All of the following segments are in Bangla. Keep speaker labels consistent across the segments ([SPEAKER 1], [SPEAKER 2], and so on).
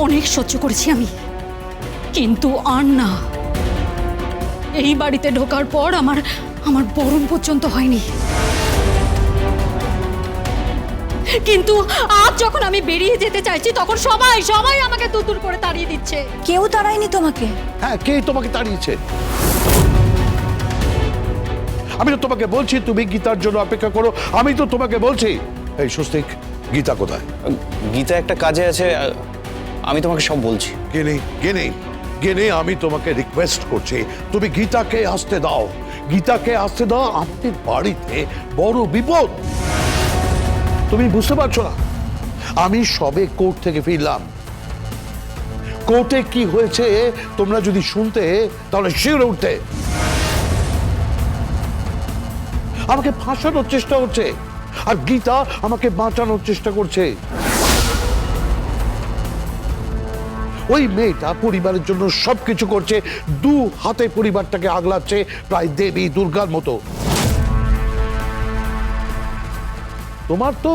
[SPEAKER 1] অনেক সহ্য করেছি আমি, কিন্তু আর না। এই বাড়িতে ঢোকার পর আমার আমার বরণ পর্যন্ত হয়নি, কিন্তু আজ যখন আমি বেরিয়ে যেতে চাইছি তখন সবাই সবাই আমাকে তুতুর করে তাড়িয়ে দিচ্ছে।
[SPEAKER 2] কেউ তাড়ায়নি তোমাকে?
[SPEAKER 3] হ্যাঁ, কে তোমাকে তাড়িয়েছে? আমি তো তোমাকে বলছি তুমি গীতার জন্য অপেক্ষা করো। আমি তো তোমাকে বলছি। এই স্বস্তিক, গীতা কোথায়?
[SPEAKER 4] গীতা একটা কাজে আছে, আমি তোমাকে সব বলছি।
[SPEAKER 3] গেনে আমি তোমাকে রিকোয়েস্ট করছি, তুমি গীতাকে আসতে দাও, গীতাকে আসতে দাও। আমাদের বাড়িতে বড় বিপদ, তুমি বুঝতে পারছো না? আমি সবে কোর্ট থেকে ফিরলাম। কোর্টে কি হয়েছে তোমরা যদি শুনতে তাহলে শিউরে উঠতে। আমাকে ফাঁসানোর চেষ্টা হচ্ছে, আর গীতা আমাকে বাঁচানোর চেষ্টা করছে। ওই মেয়েটা পরিবারের জন্য সবকিছু করছে, দু হাতে পরিবারটাকে আগলাচ্ছে প্রায় দেবী দুর্গার মতো। তোমার তো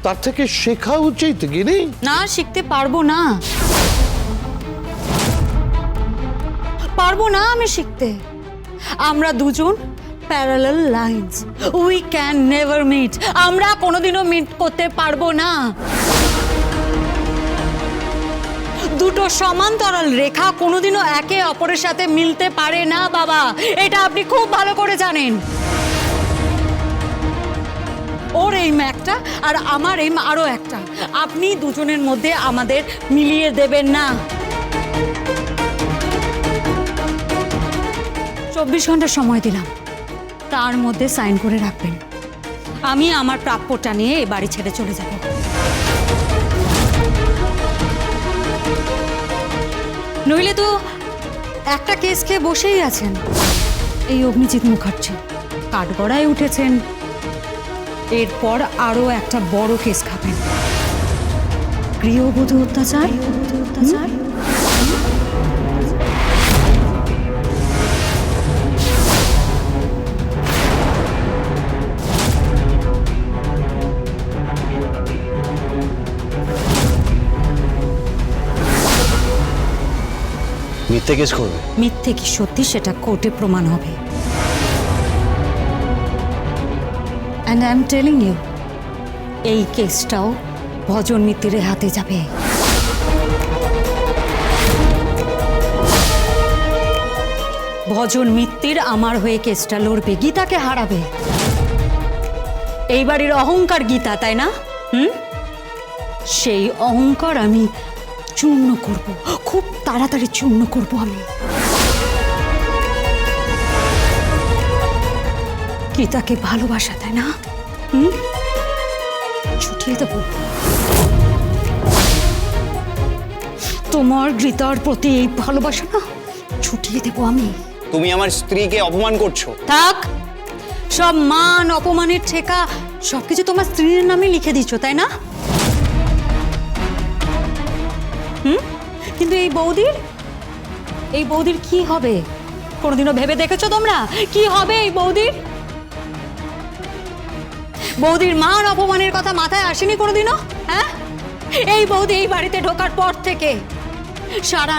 [SPEAKER 3] তার থেকে শেখা উচিত। গিনি
[SPEAKER 1] না, শিখতে পারবো না, পারবো না আমি শিখতে। আমরা দুজন parallel lines, we can never meet. আমরা কোনোদিনও মিট করতে পারবো না। দুটো সমান্তরাল রেখা কোনোদিনও একে অপরের সাথে মিলতে পারে না বাবা, এটা আপনি খুব ভালো করে জানেন। ওর এইম একটা আর আমার এইম আরো একটা, আপনি দুজনের মধ্যে আমাদের মিলিয়ে দেবেন না। 24 ঘন্টা সময় দিলাম, তার মধ্যে সাইন করে রাখবেন। আমি আমার প্রাপ্যটা নিয়ে এই বাড়ি ছেড়ে চলে যাব। নইলে তো একটা কেস খেয়ে বসেই আছেন। এই অগ্নিজিৎ মুখার্জি কাঠগড়ায় উঠেছেন, এরপর আরো একটা বড় কেস খাবেন, গৃহবধূ অত্যাচার।
[SPEAKER 4] মিথ্যে কেস করবে?
[SPEAKER 1] মিথ্যে কি সত্যি সেটা কোর্টে প্রমাণ হবে। And I'm telling you, এই কেসটাও ভজন মিত্তিরের হাতে যাবে। ভজন মিত্তির আমার হয়ে কেসটা লড়বে, গীতাকে হারাবে। এই বাড়ির অহংকার গীতা, তাই না? সেই অহংকার আমি চূর্ণ করব, খুব তাড়াতাড়ি চূর্ণ করব আমি। গীতাকে ভালোবাসা, তাই না? ছুটিয়ে দেব তোমার গীতার প্রতি এই ভালোবাসা, না ছুটিয়ে দেব আমি।
[SPEAKER 4] তুমি আমার স্ত্রীকে অপমান করছো।
[SPEAKER 1] থাক, সব মান অপমানের ঠেকা সবকিছু তোমার স্ত্রীর নামে লিখে দিচ্ছ, তাই না? কিন্তু এই বৌদির কি হবে কোনোদিনও ভেবে দেখেছো তোমরা? কি হবে এই বৌদির? বৌদির মান অপমানের কথা মাথায় আসেনি কোনোদিনও? হ্যাঁ, এই বৌদি এই বাড়িতে ঢোকার পর থেকে সারা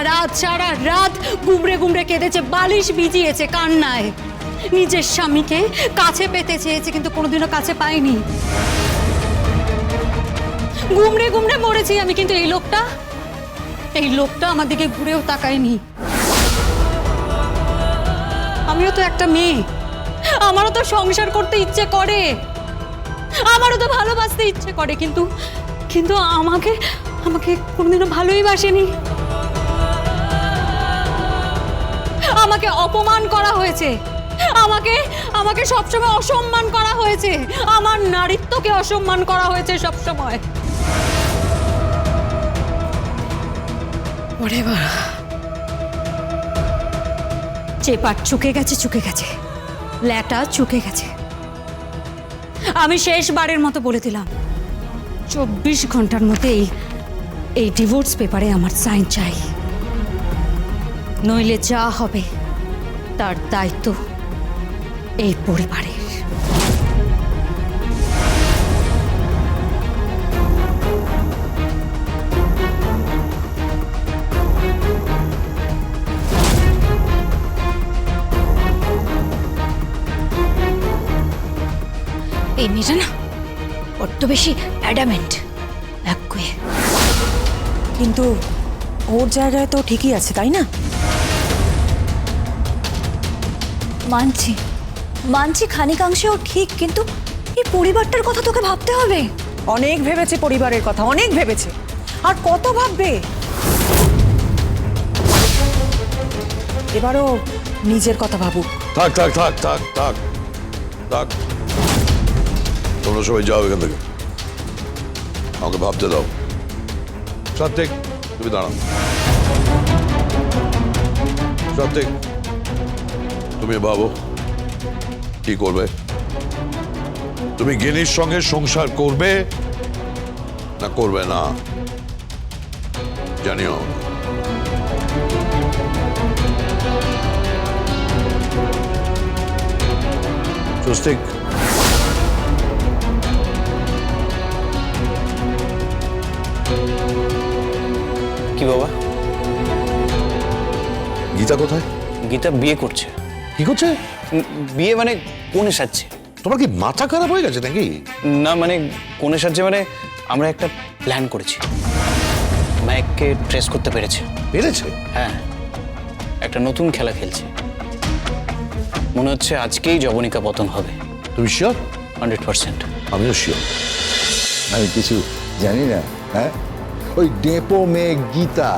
[SPEAKER 1] রাত গুমড়ে গুমড়ে কেঁদেছে, বালিশ ভিজিয়েছে কান্নায়। নিজের স্বামীকে কাছে পেতে চেয়েছে, কিন্তু কোনোদিনও কাছে পাইনি। গুমড়ে গুমড়ে মরেছি আমি, কিন্তু এই লোকটা আমার দিকে ঘুরেও তাকায়নি। আমিও তো একটা মেয়ে, আমারও তো সংসার করতে ইচ্ছে করে, আমারও তো ভালোবাসতে ইচ্ছে করে, কিন্তু আমাকে কোনোদিনও ভালোই বাসেনি। আমাকে অপমান করা হয়েছে, আমাকে সবসময় অসম্মান করা হয়েছে, আমার নারীত্বকে অসম্মান করা হয়েছে সবসময়। ওরে বাবা, চেপাট চুকে গেছে, ল্যাটা চুকে গেছে। আমি শেষবারের মতো বলে দিলাম, 24 ঘন্টার মধ্যে এই ডিভোর্স পেপারে আমার সাইন চাই, নইলে যা হবে তার দায়িত্ব এই পরিবারের। এই মেয়েটা না বড্ড বেশি অ্যাডামেন্ট একগুয়ে।
[SPEAKER 2] কিন্তু ওর জায়গায় তো ঠিকই আছে, তাই না?
[SPEAKER 5] মানছি মানছি খানিকাংশেও ঠিক, কিন্তু এই পরিবারটার কথা তোকে ভাবতে হবে।
[SPEAKER 2] অনেক ভেবেছে পরিবারের কথা, অনেক ভেবেছে, আর কত ভাববে। এবারও নিজের কথা ভাবুক।
[SPEAKER 3] থাক থাক থাক থাক থাক থাক, তোমরা সবাই যাও এখান থেকে, আমাকে ভাবতে দাও। সাত্বিক, তুমি দাঁড়াও। সাত্বিক, তুমি ভাবো কি করবে। তুমি গিনির সঙ্গে সংসার করবে না করবে না জানিও। স্বস্তিক,
[SPEAKER 4] কি বাবা?
[SPEAKER 3] গীতা কোথায়?
[SPEAKER 4] গীতা বিয়ে করছে।
[SPEAKER 3] কি করছে?
[SPEAKER 4] বিয়ে মানে কোণে সাজছে।
[SPEAKER 3] তোমার কি মাথা খারাপ হয়ে গেছে নাকি?
[SPEAKER 4] না মানে কোণে সাজছে মানে আমরা একটা প্ল্যান করেছি। মাইককে ট্রেস করতে পেরেছে।
[SPEAKER 3] পেরেছে?
[SPEAKER 4] হ্যাঁ, একটা নতুন খেলা খেলছে। মনে হচ্ছে আজকেই জবনিকা পতন হবে।
[SPEAKER 3] তুমি শিওর?
[SPEAKER 4] 100%।
[SPEAKER 3] আমিও শিওর।
[SPEAKER 6] আমি কিছু জানি না। হ্যাঁ, ওই ডেপো মেয়ে গীতা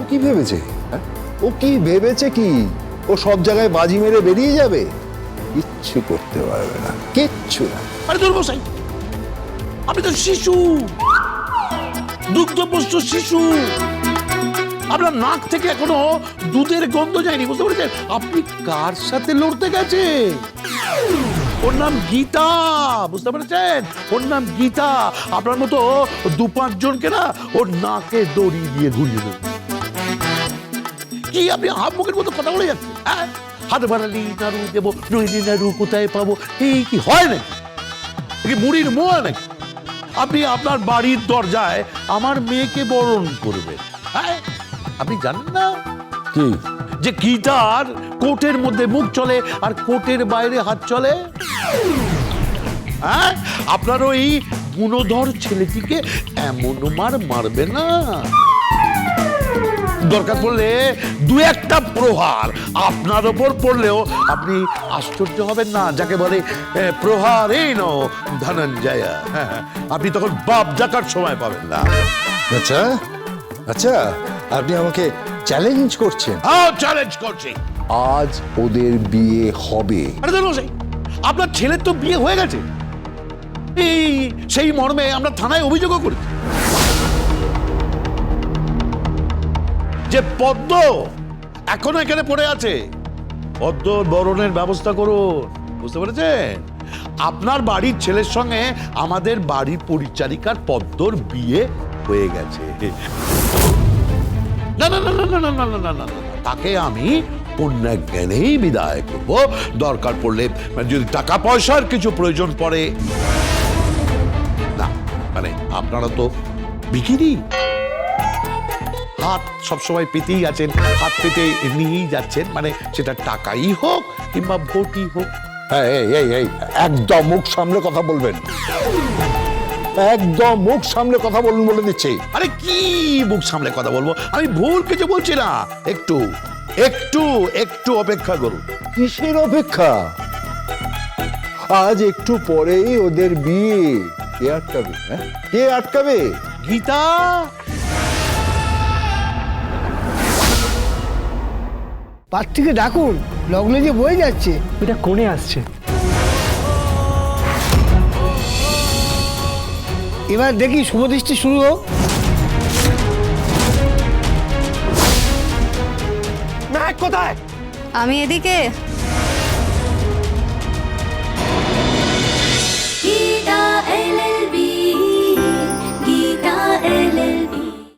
[SPEAKER 6] ও কি ভেবেছে? হ্যাঁ, ও কি ভেবেছে কি ও সব জায়গায় বাজি মেরে বেরিয়ে যাবে? কিচ্ছু করতে পারবে না, কিচ্ছু না।
[SPEAKER 3] আরে দূর বসাই, আপনি তো শিশু, দুগ্ধপুষ্ট শিশু। আপনার নাক থেকে এখনো দুধের গন্ধ যায়নি, বুঝতে পেরেছেন? আপনি কার সাথে লড়তে গেছে? ওর নাম গীতা, বুঝতে পেরেছেন? ওর নাম গীতা। আপনার মতো 2-5 জনকে না ওর নাকে দড়ি দিয়ে ঘুরিয়ে দেবে। কি আপনি হাফ মুখের মতো কথা বলে যাচ্ছেন? হ্যাঁ, হাত বাড়ালি নাড়ু দেবো, নইলে নাড়ু কোথায় পাবো, এই কি হয় নাকি? কি মুড়ির মোয়া নাকি? আপনি আপনার বাড়ির দরজায় আমার মেয়েকে বরণ করবেন। হ্যাঁ, আপনি জানেন না
[SPEAKER 6] কি
[SPEAKER 3] যে গীতার কোর্টের মধ্যে মুখ চলে আর কোর্টের বাইরে হাত চলে? হ্যাঁ, আপনার ওই গুণধর ছেলেটিকে এমন মারবে না। দরকার পড়লে 2-1টা প্রহার আপনার ওপর পড়লেও আপনি আশ্চর্য হবেন না। যাকে বলে প্রহারেণ ধনঞ্জয়। আপনি তখন বাপ ডাকার সময় পাবেন না।
[SPEAKER 6] আচ্ছা আচ্ছা, আপনি আমাকে চ্যালেঞ্জ করছেন?
[SPEAKER 3] হ্যাঁ, চ্যালেঞ্জ করছি।
[SPEAKER 6] আজ ওদের বিয়ে হবে।
[SPEAKER 3] আরে ধরুন, আপনার ছেলের তো বিয়ে হয়ে গেছে। এই সেই মর্মে আমরা থানায় অভিযোগও করেছি যে পদ্ম এখনো এখানে পড়ে আছে। পদ্ম বরণের ব্যবস্থা করুন, বুঝতে পেরেছেন? আপনার বাড়ির ছেলের সঙ্গে আমাদের বাড়ির পরিচারিকার পদ্মর বিয়ে হয়ে গেছে। না না না না না না না না না না না, তাকে আমি কন্যা জ্ঞানেই বিদায় করব। দরকার পড়লে যদি টাকা পয়সার কিছু প্রয়োজন পড়ে, না মানে আপনারা তো বিকিনি, হাত সবসময় পেতেই আছেন, হাত পেতে নিয়েই যাচ্ছেন, মানে সেটা টাকাই হোক কিংবা ভোটই হোক।
[SPEAKER 6] হ্যাঁ, এই এই এই একদম মুখ সামলে কথা বলবেন, একদম মুখ সামলে কথা বলুন বলে দিচ্ছি।
[SPEAKER 3] আরে কি মুখ সামলে কথা বলবো? আমি ভুল কিছু বলছি না। একটু একটু একটু অপেক্ষা করুন।
[SPEAKER 6] কিসের অপেক্ষা? আজ একটু পরেই ওদের বিয়ে। কে আটকাবে? হ্যাঁ, কে আটকাবে?
[SPEAKER 3] গীতা,
[SPEAKER 7] পাত্রীকে ডাকুন, লগ্নে যে বয়ে যাচ্ছে।
[SPEAKER 8] এটা কোণে আসছে।
[SPEAKER 7] এবার দেখি শুভদৃষ্টি শুরু হোক।
[SPEAKER 8] নায়ক কোথায়?
[SPEAKER 5] আমি এদিকে।